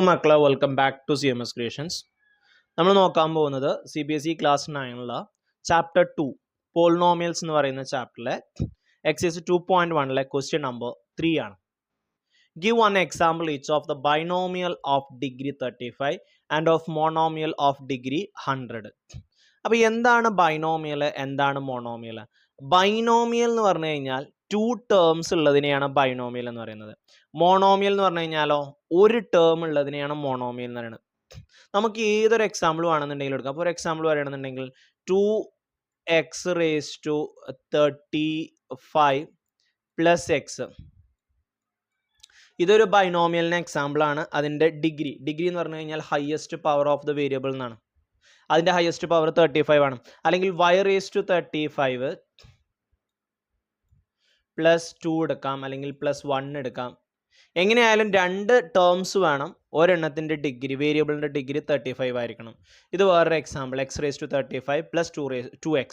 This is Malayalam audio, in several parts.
മക്കളെ, welcome back to CMS creations. നമ്മൾ നോക്കാൻ പോകുന്നത് CBSE ക്ലാസ് 9 ചാപ്റ്റർ 2 പോളിനോമിയൽസ് എന്ന് പറയുന്ന ചാപ്റ്ററിലെ എക്സസൈസ് 2.1 ക്വസ്റ്റ്യൻ നമ്പർ 3 ആണ്. Give one example each of the binomial of degree 35 and of monomial of degree 100. അപ്പോൾ എന്താണ് ബൈനോമിയൽ, എന്താണ് മോണോമിയൽ? ബൈനോമിയൽ എന്ന് പറഞ്ഞു കഴിഞ്ഞാൽ 2 ടേംസ് ഉള്ളതിനെയാണ് ബൈനോമിയൽ എന്ന് പറയുന്നത്. മോണോമിയൽ എന്ന് പറഞ്ഞു കഴിഞ്ഞാലോ ഒരു ടേം ഉള്ളതിനെയാണ് മോണോമിയൽ എന്ന് പറയുന്നത്. നമുക്ക് ഏതൊരു എക്സാമ്പിൾ വേണമെന്നുണ്ടെങ്കിൽ എടുക്കാം. അപ്പോൾ ഒരു എക്സാമ്പിൾ പറയുകയാണെന്നുണ്ടെങ്കിൽ 2x⁻35 പ്ലസ് എക്സ്. ഇതൊരു ബൈനോമിയലിന് എക്സാമ്പിൾ ആണ്. അതിൻ്റെ ഡിഗ്രി എന്ന് പറഞ്ഞു കഴിഞ്ഞാൽ highest power of the variable എന്നാണ്. അതിൻ്റെ ഹയസ്റ്റ് പവർ 35 ആണ്. അല്ലെങ്കിൽ y⁻35 +2 എടുക്കാം, അല്ലെങ്കിൽ +1 എടുക്കാം. എങ്ങനെയായാലും 2 ടേംസ് വേണം. ഒരെണ്ണത്തിൻ്റെ ഡിഗ്രി, വേരിയബിളിൻ്റെ ഡിഗ്രി 35 ആയിരിക്കണം. ഇത് വേറൊരു എക്സാമ്പിൾ, x⁻35 + 2x.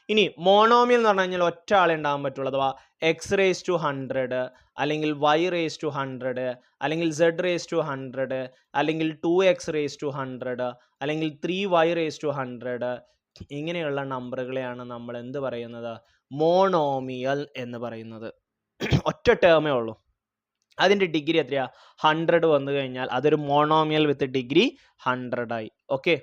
ഇനി മോണോമിയൽ എന്ന് പറഞ്ഞു കഴിഞ്ഞാൽ ഒറ്റ ആളെ ഉണ്ടാകാൻ പറ്റുള്ളൂ. അഥവാ x⁻100 അല്ലെങ്കിൽ y⁻100 അല്ലെങ്കിൽ z⁻100 അല്ലെങ്കിൽ 2x⁻100 അല്ലെങ്കിൽ 3y⁻100 ഇങ്ങനെയുള്ള നമ്പറുകളെയാണ് നമ്മൾ എന്ത് പറയുന്നത്? മോണോമിയൽ എന്ന് പറയുന്നത്. ഒറ്റ ടേമേ ഉള്ളൂ. അതിൻ്റെ ഡിഗ്രി എത്രയാ? 100 വന്നു കഴിഞ്ഞാൽ അതൊരു മോണോമിയൽ വിത്ത് ഡിഗ്രി 100 ആയി. ഓക്കെ.